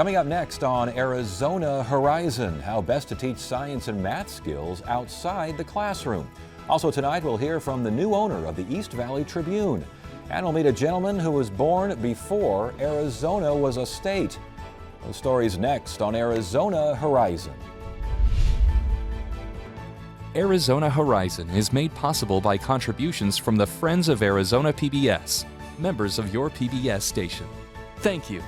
Coming up next on Arizona Horizon, how best to teach science and math skills outside the classroom. Also tonight, we'll hear from the new owner of the East Valley Tribune. And we'll meet a gentleman who was born before Arizona was a state. Those stories next on Arizona Horizon. Arizona Horizon is made possible by contributions from the Friends of Arizona PBS, members of your PBS station. Thank you.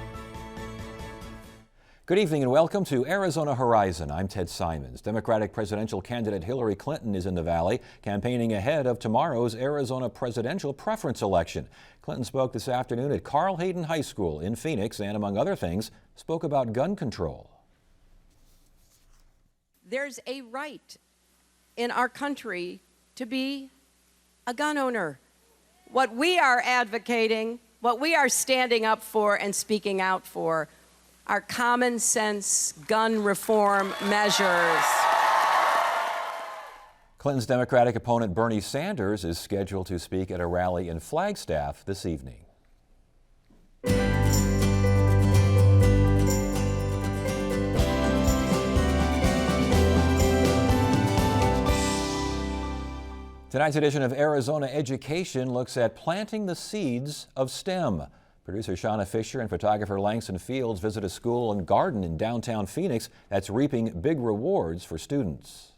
Good evening and welcome to Arizona Horizon. I'm Ted Simons. Democratic presidential candidate Hillary Clinton is in the Valley, campaigning ahead of tomorrow's Arizona presidential preference election. Clinton spoke this afternoon at Carl Hayden High School in Phoenix and, among other things, spoke about gun control. There's a right in our country to be a gun owner. What we are advocating, what we are standing up for and speaking out for are common sense gun reform measures. Clinton's Democratic opponent Bernie Sanders is scheduled to speak at a rally in Flagstaff this evening. Tonight's edition of Arizona Education looks at planting the seeds of STEM. Producer Shauna Fisher and photographer Langston Fields visit a school and garden in downtown Phoenix that's reaping big rewards for students.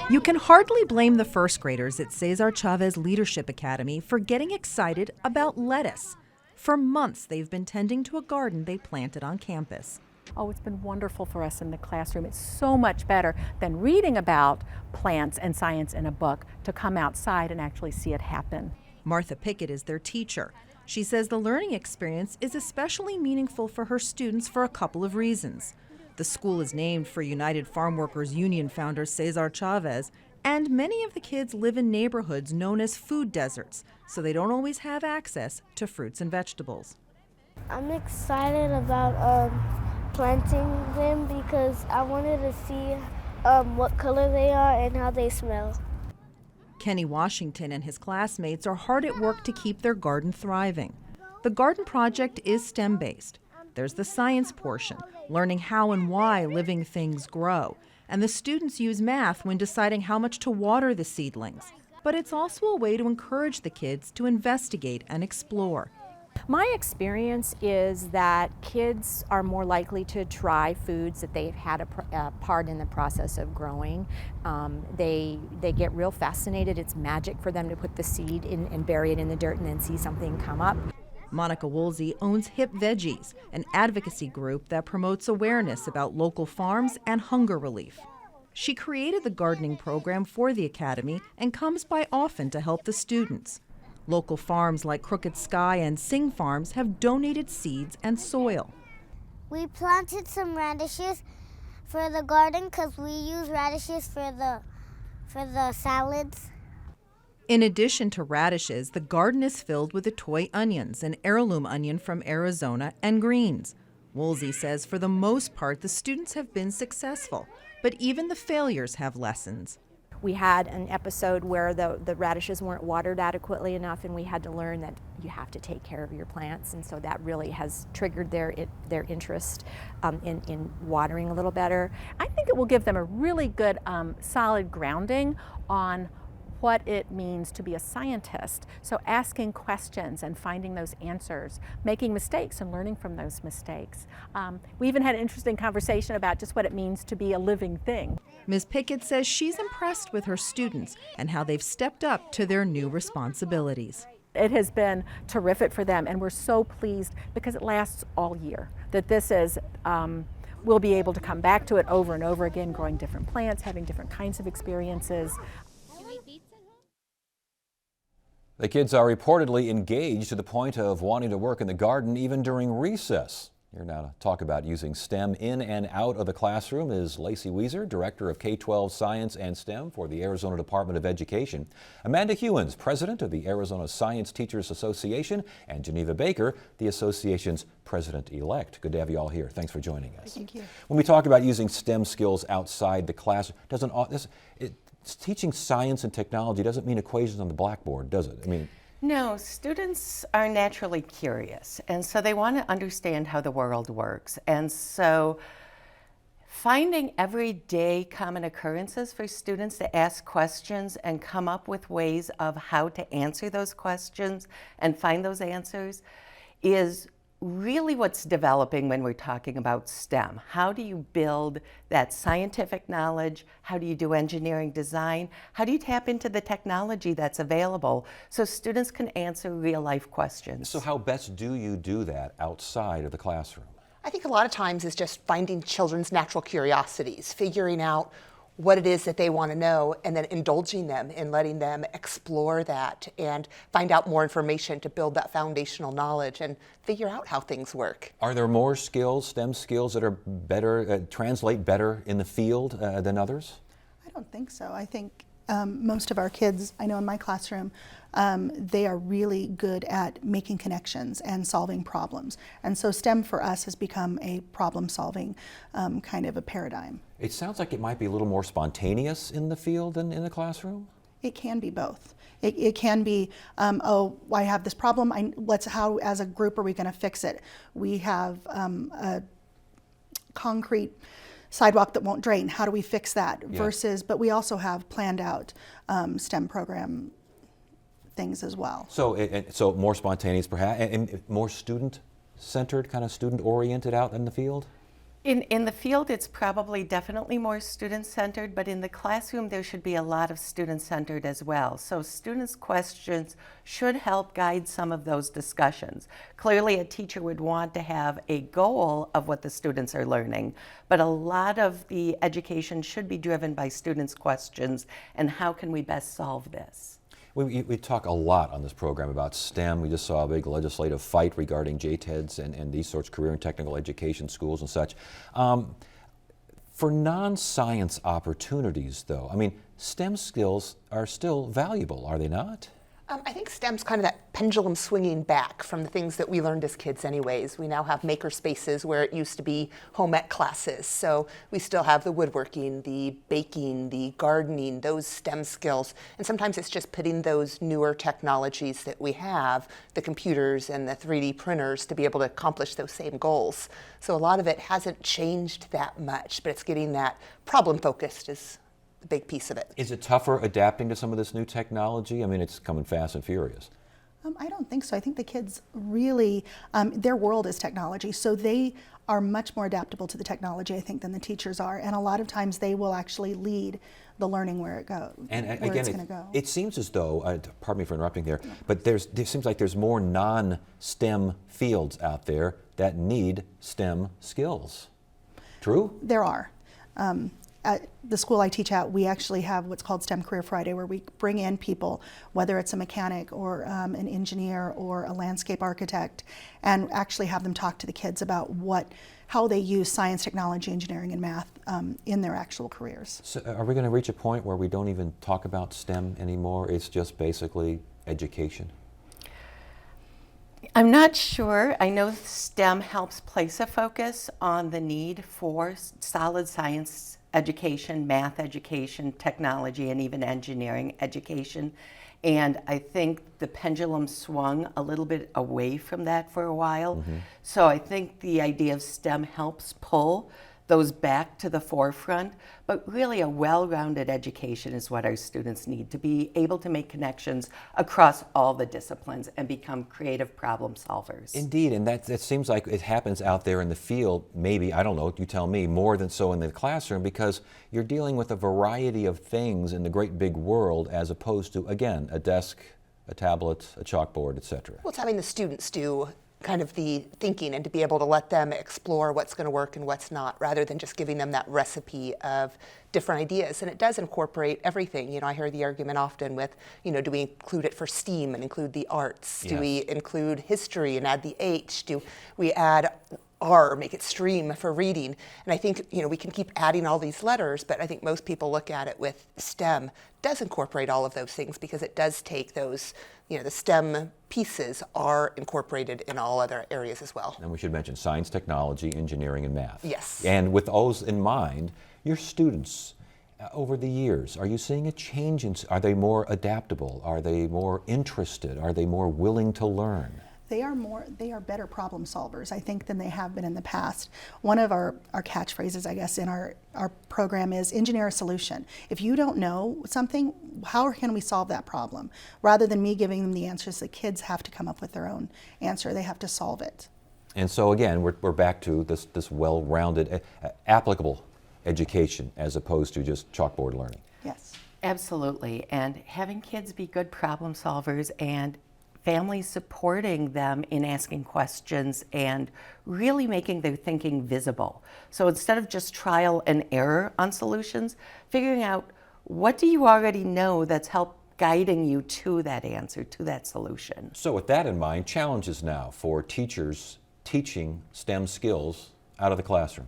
You can hardly blame the first graders at Cesar Chavez Leadership Academy for getting excited about lettuce. For months, they've been tending to a garden they planted on campus. Oh, it's been wonderful for us in the classroom. It's so much better than reading about plants and science in a book to come outside and actually see it happen. Martha Pickett is their teacher. She says the learning experience is especially meaningful for her students for a couple of reasons. The school is named for United Farm Workers Union founder Cesar Chavez, and many of the kids live in neighborhoods known as food deserts, so they don't always have access to fruits and vegetables. I'm excited about planting them because I wanted to see what color they are and how they smell. Kenny Washington and his classmates are hard at work to keep their garden thriving. The garden project is STEM-based. There's the science portion, learning how and why living things grow, and the students use math when deciding how much to water the seedlings. But it's also a way to encourage the kids to investigate and explore. My experience is that kids are more likely to try foods that they've had a part in the process of growing. They get real fascinated. It's magic for them to put the seed in and bury it in the dirt and then see something come up. Monica Woolsey owns Hip Veggies, an advocacy group that promotes awareness about local farms and hunger relief. She created the gardening program for the academy and comes by often to help the students. Local farms like Crooked Sky and Sing Farms have donated seeds and soil. We planted some radishes for the garden because we use radishes for the salads. In addition to radishes, the garden is filled with Itoy onions, an heirloom onion from Arizona, and greens. Woolsey says for the most part the students have been successful, but even the failures have lessons. We had an episode where the radishes weren't watered adequately enough, and we had to learn that you have to take care of your plants, and so that really has triggered their interest in watering a little better. I think it will give them a really good solid grounding on what it means to be a scientist. So asking questions and finding those answers, making mistakes and learning from those mistakes. We even had an interesting conversation about just what it means to be a living thing. Ms. Pickett says she's impressed with her students and how they've stepped up to their new responsibilities. It has been terrific for them, and we're so pleased because it lasts all year. That this is, we'll be able to come back to it over and over again, growing different plants, having different kinds of experiences. The kids are reportedly engaged to the point of wanting to work in the garden even during recess. Here now to talk about using STEM in and out of the classroom is Lacey Weiser, Director of K-12 Science and STEM for the Arizona Department of Education, Amanda Hewins, President of the Arizona Science Teachers Association, and Geneva Baker, the association's President-elect. Good to have you all here. Thanks for joining us. Thank you. When we talk about using STEM skills outside the classroom, teaching science and technology doesn't mean equations on the blackboard, does it? I mean, No, students are naturally curious, and so they want to understand how the world works. And so finding everyday common occurrences for students to ask questions and come up with ways of how to answer those questions and find those answers is really what's developing when we're talking about STEM. How do you build that scientific knowledge? How do you do engineering design? How do you tap into the technology that's available so students can answer real life questions? So how best do you do that outside of the classroom? I think a lot of times is just finding children's natural curiosities, figuring out what it is that they want to know, and then indulging them and letting them explore that and find out more information to build that foundational knowledge and figure out how things work. Are there more skills, STEM skills, that are better, translate better in the field than others? I don't think so. I think most of our kids, I know in my classroom, they are really good at making connections and solving problems. And so STEM for us has become a problem-solving kind of a paradigm. It sounds like it might be a little more spontaneous in the field than in the classroom? It can be both. It can be, oh, I have this problem, how as a group are we going to fix it? We have a concrete sidewalk that won't drain, how do we fix that? Yeah. Versus, but we also have planned out STEM program things as well. So, so more spontaneous perhaps, and more student-centered, kind of student-oriented out in the field? In the field, it's probably definitely more student-centered, but in the classroom, there should be a lot of student-centered as well. So students' questions should help guide some of those discussions. Clearly, a teacher would want to have a goal of what the students are learning, but a lot of the education should be driven by students' questions and how can we best solve this. We talk a lot on this program about STEM. We just saw a big legislative fight regarding JTEDs and these sorts of career and technical education schools and such. For non-science opportunities, though, I mean, STEM skills are still valuable, are they not? I think STEM's kind of that pendulum swinging back from the things that we learned as kids anyways. We now have maker spaces where it used to be home ec classes. So we still have the woodworking, the baking, the gardening, those STEM skills. And sometimes it's just putting those newer technologies that we have, the computers and the 3D printers, to be able to accomplish those same goals. So a lot of it hasn't changed that much, but it's getting that problem focused is a big piece of it. Is it tougher adapting to some of this new technology? I mean, it's coming fast and furious. I don't think so. I think the kids really, their world is technology, so they are much more adaptable to the technology, I think, than the teachers are. And a lot of times they will actually lead the learning where it goes, and where again, it's going to go. It seems as though, pardon me for interrupting there, but there seems like there's more non-STEM fields out there that need STEM skills. True? There are. At the school I teach at, we actually have what's called STEM Career Friday, where we bring in people, whether it's a mechanic or an engineer or a landscape architect, and actually have them talk to the kids about how they use science, technology, engineering, and math in their actual careers. So are we going to reach a point where we don't even talk about STEM anymore? It's just basically education? I'm not sure. I know STEM helps place a focus on the need for solid science education, math education, technology, and even engineering education. And I think the pendulum swung a little bit away from that for a while. Mm-hmm. So I think the idea of STEM helps pull those back to the forefront, but really a well-rounded education is what our students need to be able to make connections across all the disciplines and become creative problem solvers. Indeed, and that seems like it happens out there in the field, maybe, I don't know, you tell me, more than so in the classroom, because you're dealing with a variety of things in the great big world as opposed to, again, a desk, a tablet, a chalkboard, etc. Well, it's having the students do kind of the thinking and to be able to let them explore what's going to work and what's not, rather than just giving them that recipe of different ideas. And it does incorporate everything. You know, I hear the argument often with, you know, do we include it for STEAM and include the arts? Yes. Do we include history and add the H? Do we add R, make it STREAM for reading? And I think, you know, we can keep adding all these letters, but I think most people look at it with STEM does incorporate all of those things, because it does take those, you know, the STEM pieces are incorporated in all other areas as well. And we should mention science, technology, engineering, and math. Yes. And with those in mind, your students, over the years, are you seeing a change in, are they more adaptable? Are they more interested? Are they more willing to learn? They are better problem solvers, I think, than they have been in the past. One of our catchphrases, I guess, in our program is engineer a solution. If you don't know something, how can we solve that problem? Rather than me giving them the answers, the kids have to come up with their own answer. They have to solve it. And so again, we're back to this well-rounded, applicable education as opposed to just chalkboard learning. Yes. Absolutely. And having kids be good problem solvers and families supporting them in asking questions and really making their thinking visible. So instead of just trial and error on solutions, figuring out what do you already know that's helped guiding you to that answer, to that solution. So with that in mind, challenges now for teachers teaching STEM skills out of the classroom.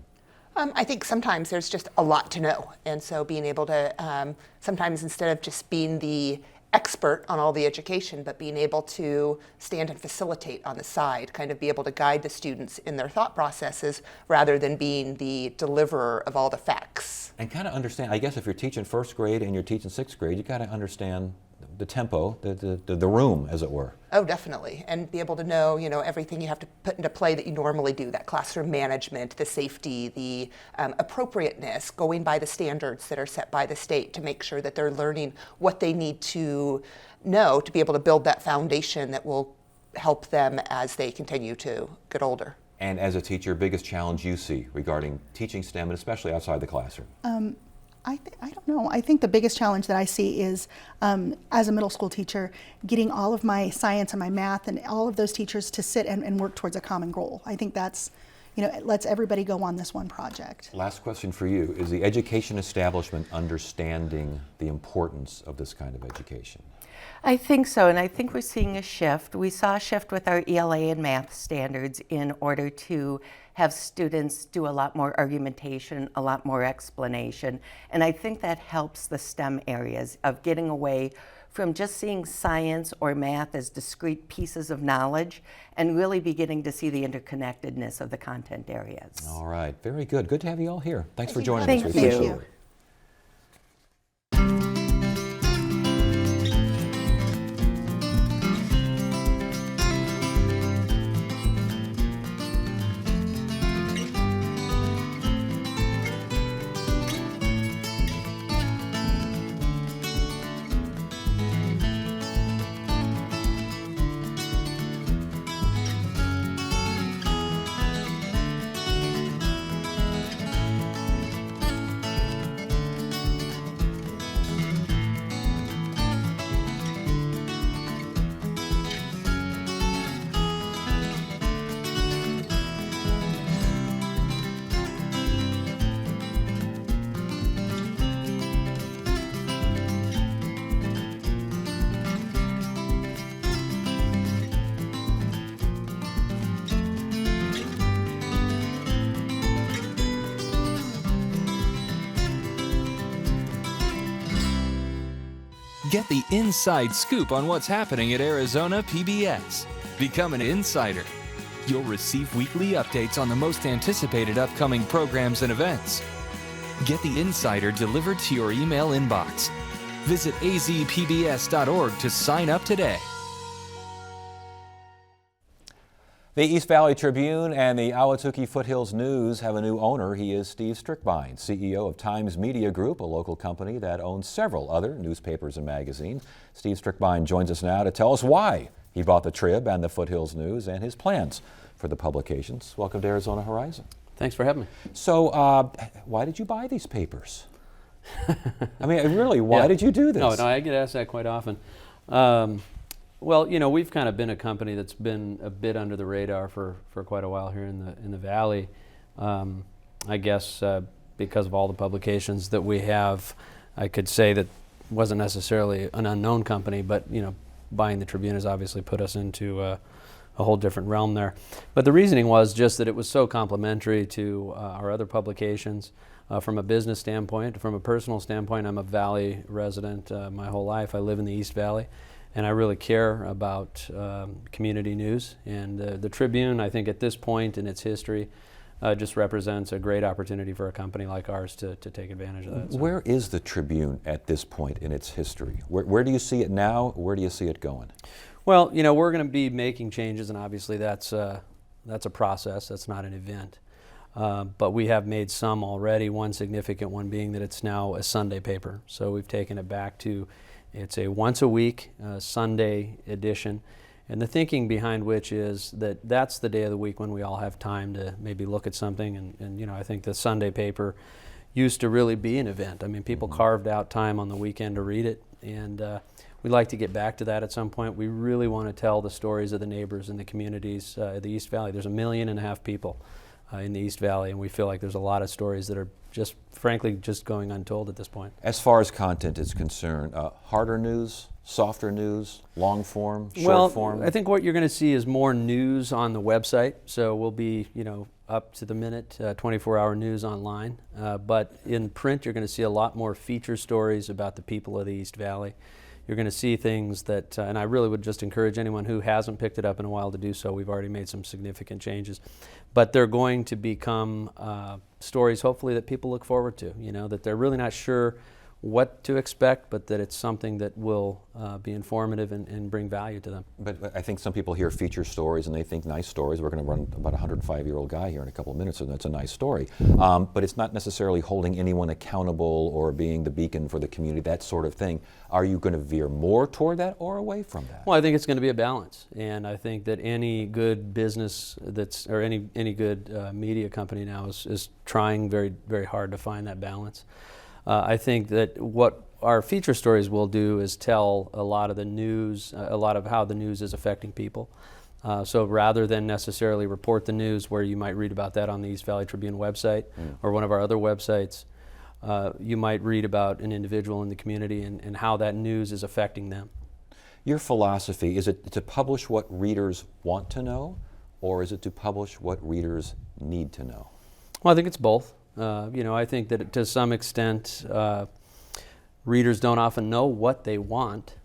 I think sometimes there's just a lot to know. And so being able to, sometimes instead of just being the expert on all the education, but being able to stand and facilitate on the side, kind of be able to guide the students in their thought processes rather than being the deliverer of all the facts. And kind of understand, I guess if you're teaching first grade and you're teaching sixth grade, you got to understand the tempo, the room, as it were. Oh, definitely. And be able to know, everything you have to put into play that you normally do, that classroom management, the safety, the appropriateness, going by the standards that are set by the state to make sure that they're learning what they need to know to be able to build that foundation that will help them as they continue to get older. And as a teacher, biggest challenge you see regarding teaching STEM, and especially outside the classroom? I don't know. I think the biggest challenge that I see is, as a middle school teacher, getting all of my science and my math and all of those teachers to sit and work towards a common goal. I think that's, it lets everybody go on this one project. Last question for you. Is the education establishment understanding the importance of this kind of education? I think so, and I think we're seeing a shift. We saw a shift with our ELA and math standards in order to have students do a lot more argumentation, a lot more explanation, and I think that helps the STEM areas of getting away from just seeing science or math as discrete pieces of knowledge and really beginning to see the interconnectedness of the content areas. All right, very good. Good to have you all here. Thanks for joining Thank us. you. We appreciate it. Get the inside scoop on what's happening at Arizona PBS. Become an insider. You'll receive weekly updates on the most anticipated upcoming programs and events. Get the insider delivered to your email inbox. Visit azpbs.org to sign up today. The East Valley Tribune and the Ahwatukee Foothills News have a new owner. He is Steve Strickbine, CEO of Times Media Group, a local company that owns several other newspapers and magazines. Steve Strickbine joins us now to tell us why he bought the Trib and the Foothills News and his plans for the publications. Welcome to Arizona Horizon. Thanks for having me. So, why did you buy these papers? I mean, really, why did you do this? No, I get asked that quite often. Well, we've kind of been a company that's been a bit under the radar for quite a while here in the Valley. I guess because of all the publications that we have, I could say that wasn't necessarily an unknown company, but buying the Tribune has obviously put us into a whole different realm there. But the reasoning was just that it was so complementary to our other publications. From a business standpoint, from a personal standpoint, I'm a Valley resident my whole life. I live in the East Valley. And I really care about community news. And the Tribune, I think at this point in its history, just represents a great opportunity for a company like ours to take advantage of that. So. Where is the Tribune at this point in its history? Where do you see it now? Where do you see it going? Well, you know, we're going to be making changes, and obviously that's a process. That's not an event. But we have made some already, one significant one being that it's now a Sunday paper. So we've taken it back to, it's a once a week Sunday edition. And the thinking behind which is that that's the day of the week when we all have time to maybe look at something. And you know, I think the Sunday paper used to really be an event. I mean, people carved out time on the weekend to read it. And we'd like to get back to that at some point. We really want to tell the stories of the neighbors and the communities of the East Valley. There's 1.5 million people in the East Valley, and we feel like there's a lot of stories that are just, frankly, just going untold at this point. As far as content is concerned, harder news, softer news, long form, short well, form? I think what you're going to see is more news on the website. So we'll be, you know, up to the minute, 24-hour news online. But in print, you're going to see a lot more feature stories about the people of the East Valley. You're going to see things that, and I really would just encourage anyone who hasn't picked it up in a while to do so. We've already made some significant changes. But they're going to become stories, hopefully, that people look forward to, you know, that they're really not sure what to expect, but that it's something that will be informative and bring value to them. But I think some people hear feature stories and they think nice stories. We're going to run about a 105-year-old guy here in a couple of minutes, and that's a nice story. But it's not necessarily holding anyone accountable or being the beacon for the community, that sort of thing. Are you going to veer more toward that or away from that? Well, I think it's going to be a balance, and I think that any good business or any good media company now is trying very, very hard to find that balance. I think that what our feature stories will do is tell a lot of the news, a lot of how the news is affecting people. So rather than necessarily report the news where you might read about that on the East Valley Tribune website or one of our other websites, you might read about an individual in the community and how that news is affecting them. Your philosophy, is it to publish what readers want to know, or is it to publish what readers need to know? Well, I think it's both. You know, I think that to some extent, readers don't often know what they want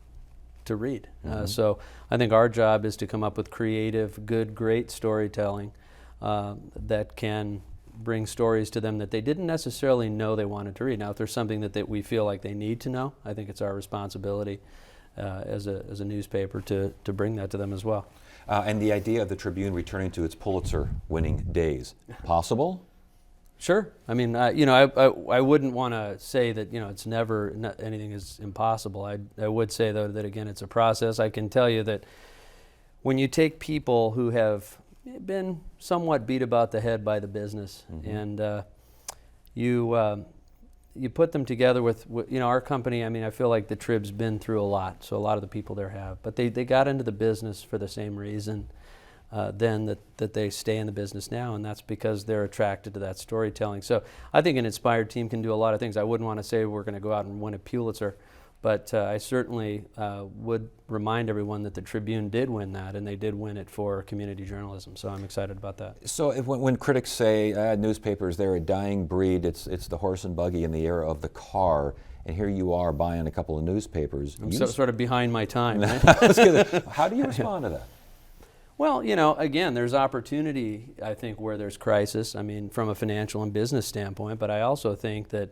to read. So I think our job is to come up with creative, good, great storytelling that can bring stories to them that they didn't necessarily know they wanted to read. Now, if there's something that we feel like they need to know, I think it's our responsibility as a newspaper to bring that to them as well. And the idea of the Tribune returning to its Pulitzer-winning days, possible? Sure. I mean, you know, I wouldn't want to say that, you know, it's never, anything is impossible. I would say, though, that, again, it's a process. I can tell you that when you take people who have been somewhat beat about the head by the business and you put them together with, you know, our company, I mean, I feel like the Trib's been through a lot, so a lot of the people there have. But they got into the business for the same reason then that they stay in the business now, and that's because they're attracted to that storytelling. So I think an inspired team can do a lot of things. I wouldn't want to say we're going to go out and win a Pulitzer, but I certainly would remind everyone that the Tribune did win that, and they did win it for community journalism, so I'm excited about that. So when critics say newspapers, they're a dying breed, it's the horse and buggy in the era of the car, and here you are buying a couple of newspapers. I'm sort of behind my time. Right? How do you respond to that? Well, you know, again, there's opportunity, I think, where there's crisis, I mean, from a financial and business standpoint, but I also think that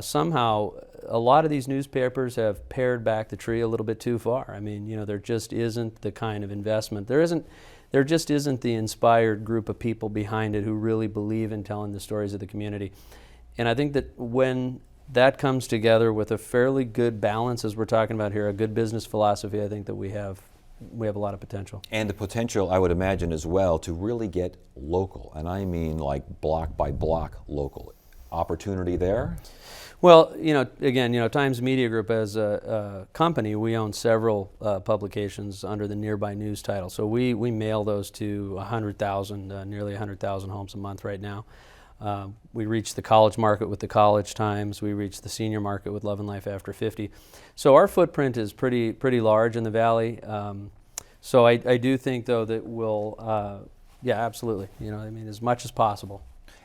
somehow a lot of these newspapers have pared back the tree a little bit too far. I mean, you know, there just isn't the kind of investment. There just isn't the inspired group of people behind it who really believe in telling the stories of the community. And I think that when that comes together with a fairly good balance, as we're talking about here, a good business philosophy, I think that we have a lot of potential. And the potential, I would imagine, as well, to really get local, and I mean like block by block local. Opportunity there? Well, you know, again, you know, Times Media Group as a company, we own several publications under the Nearby News title. So we mail those to 100,000, nearly 100,000 homes a month right now. We reach the college market with the College Times. We reach the senior market with Love and Life After 50. So our footprint is pretty large in the Valley. So I do think, though, that we'll, yeah, absolutely. You know, I mean, as much as possible.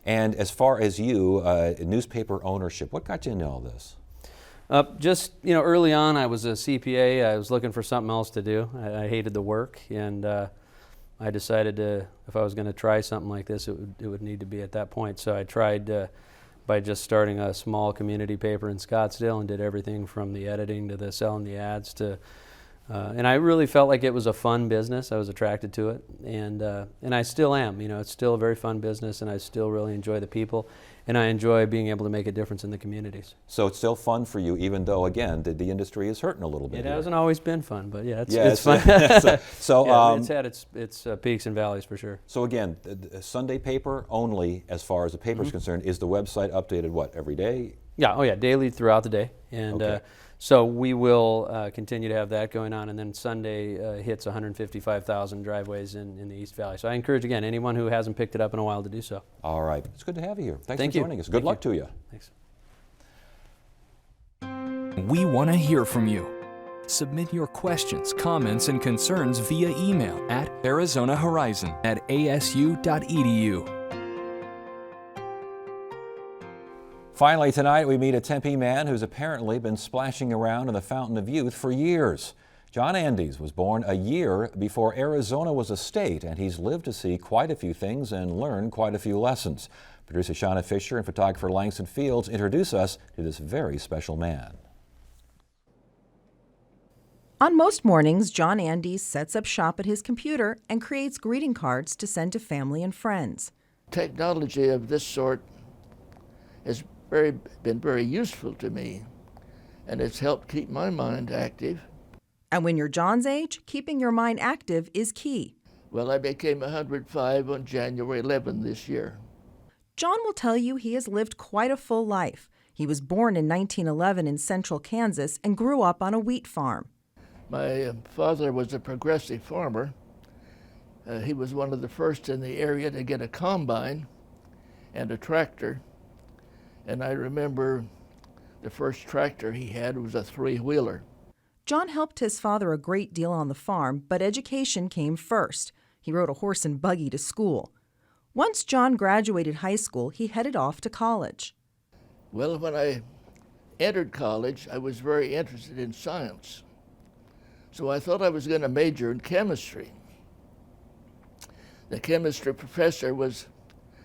And as far as you, newspaper ownership, what got you into all this? Just, you know, early on I was a CPA. I was looking for something else to do. I hated the work, and I decided if I was going to try something like this, it would need to be at that point. So I tried by just starting a small community paper in Scottsdale and did everything from the editing to the selling the ads to, and I really felt like it was a fun business. I was attracted to it, and I still am. You know, it's still a very fun business, and I still really enjoy the people, and I enjoy being able to make a difference in the communities. So it's still fun for you, even though, again, the industry is hurting a little bit. It here. hasn't always been fun, but yeah, it's fun. so Yeah, it's had its peaks and valleys for sure. So again, the Sunday paper only, as far as the paper is concerned, is the website updated what, every day? Yeah, oh yeah, daily throughout the day, and Okay. so we will continue to have that going on, and then Sunday hits 155,000 driveways in the East Valley. So I encourage, again, anyone who hasn't picked it up in a while to do so. All right, it's good to have you here. Thanks Thank for you. joining us. Good Thank luck you. to you. Thanks. We want to hear from you. Submit your questions, comments, and concerns via email at arizonahorizon@asu.edu. Finally tonight, we meet a Tempe man who's apparently been splashing around in the Fountain of Youth for years. John Andes was born a year before Arizona was a state, and he's lived to see quite a few things and learn quite a few lessons. Producer Shauna Fisher and photographer Langston Fields introduce us to this very special man. On most mornings, John Andes sets up shop at his computer and creates greeting cards to send to family and friends. Technology of this sort has been very useful to me, and it's helped keep my mind active. And when you're John's age, keeping your mind active is key. Well, I became 105 on January 11 this year. John will tell you he has lived quite a full life. He was born in 1911 in central Kansas and grew up on a wheat farm. My father was a progressive farmer. He was one of the first in the area to get a combine and a tractor. And I remember the first tractor he had was a three-wheeler. John helped his father a great deal on the farm, but education came first. He rode a horse and buggy to school. Once John graduated high school, he headed off to college. Well, when I entered college, I was very interested in science. So I thought I was going to major in chemistry. The chemistry professor was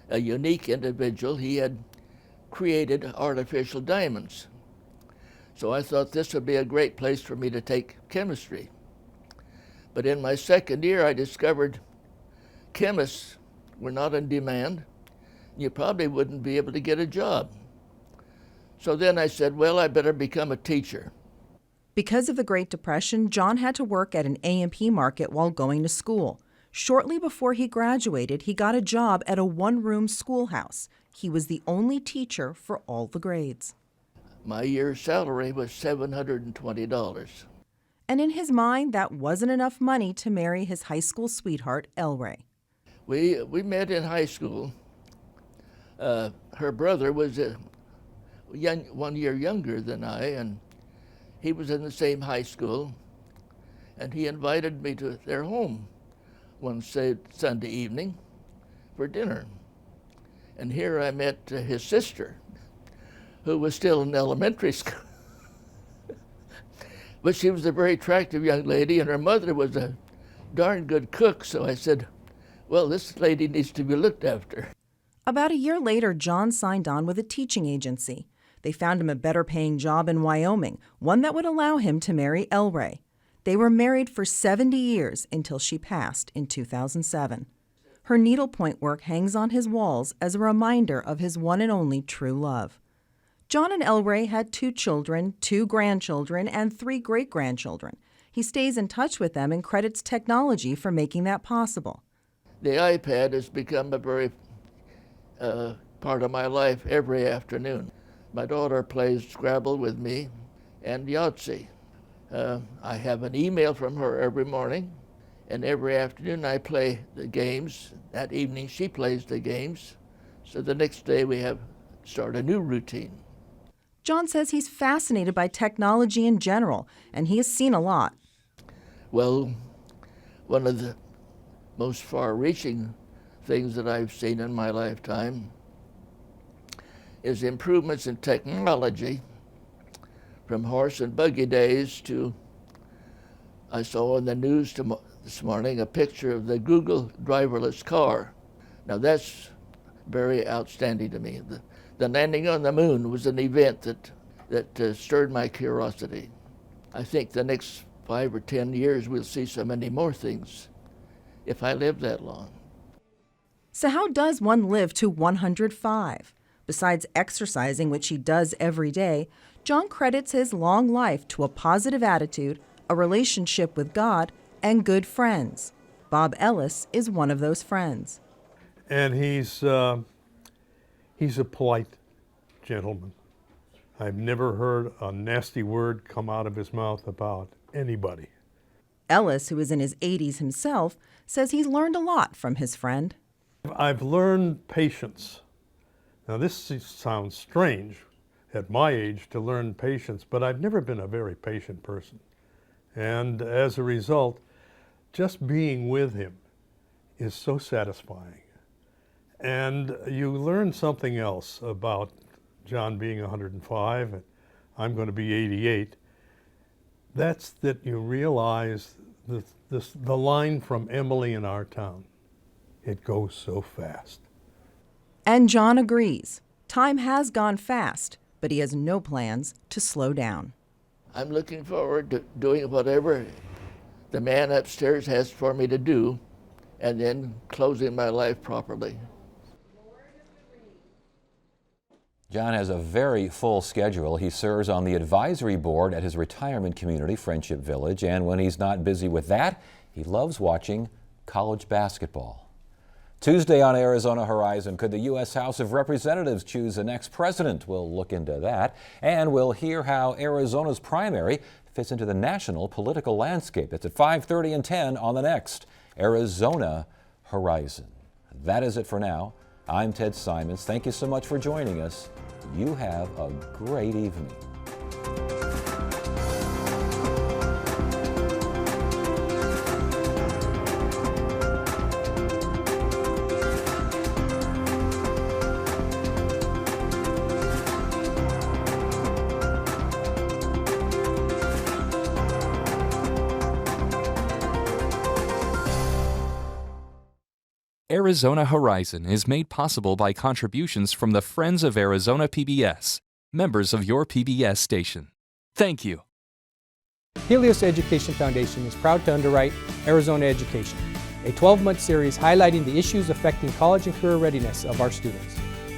a unique individual. He had created artificial diamonds. So I thought this would be a great place for me to take chemistry. But in my second year, I discovered chemists were not in demand. You probably wouldn't be able to get a job. So then I said, well, I better become a teacher. Because of the Great Depression, John had to work at an A&P market while going to school. Shortly before he graduated, he got a job at a one-room schoolhouse. He was the only teacher for all the grades. My year's salary was $720. And in his mind, that wasn't enough money to marry his high school sweetheart, Elray. We met in high school. Her brother was 1 year younger than I, and he was in the same high school, and he invited me to their home one Sunday evening for dinner. And here I met his sister, who was still in elementary school. But she was a very attractive young lady, and her mother was a darn good cook, so I said, well, this lady needs to be looked after. About a year later, John signed on with a teaching agency. They found him a better-paying job in Wyoming, one that would allow him to marry Elray. They were married for 70 years until she passed in 2007. Her needlepoint work hangs on his walls as a reminder of his one and only true love. John and Elray had 2 children, 2 grandchildren, and 3 great-grandchildren. He stays in touch with them and credits technology for making that possible. The iPad has become a very part of my life every afternoon. My daughter plays Scrabble with me and Yahtzee. I have an email from her every morning, and every afternoon I play the games. That evening she plays the games. So the next day we start a new routine. John says he's fascinated by technology in general, and he has seen a lot. Well, one of the most far-reaching things that I've seen in my lifetime is improvements in technology from horse and buggy days to, I saw in the news this morning a picture of the Google driverless car. Now that's very outstanding to me. The landing on the moon was an event that stirred my curiosity. I think the next 5 or 10 years we'll see so many more things if I live that long. So how does one live to 105? Besides exercising, which he does every day, John credits his long life to a positive attitude, a relationship with God, and good friends. Bob Ellis is one of those friends. And he's a polite gentleman. I've never heard a nasty word come out of his mouth about anybody. Ellis, who is in his 80s himself, says he's learned a lot from his friend. I've learned patience. Now this sounds strange at my age to learn patience, but I've never been a very patient person. And as a result, just being with him is so satisfying. And you learn something else about John being 105, and I'm going to be 88. That's that you realize the line from Emily in Our Town. It goes so fast. And John agrees. Time has gone fast, but he has no plans to slow down. I'm looking forward to doing whatever the man upstairs has for me to do, and then closing my life properly. John has a very full schedule. He serves on the advisory board at his retirement community, Friendship Village, and when he's not busy with that, he loves watching college basketball. Tuesday on Arizona Horizon, could the U.S. House of Representatives choose the next president? We'll look into that, and we'll hear how Arizona's primary fits into the national political landscape. It's at 5:30 and 10 on the next Arizona Horizon. That is it for now. I'm Ted Simons. Thank you so much for joining us. You have a great evening. Arizona Horizon is made possible by contributions from the Friends of Arizona PBS, members of your PBS station. Thank you. Helios Education Foundation is proud to underwrite Arizona Education, a 12-month series highlighting the issues affecting college and career readiness of our students.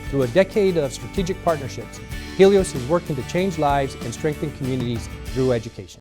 Through a decade of strategic partnerships, Helios is working to change lives and strengthen communities through education.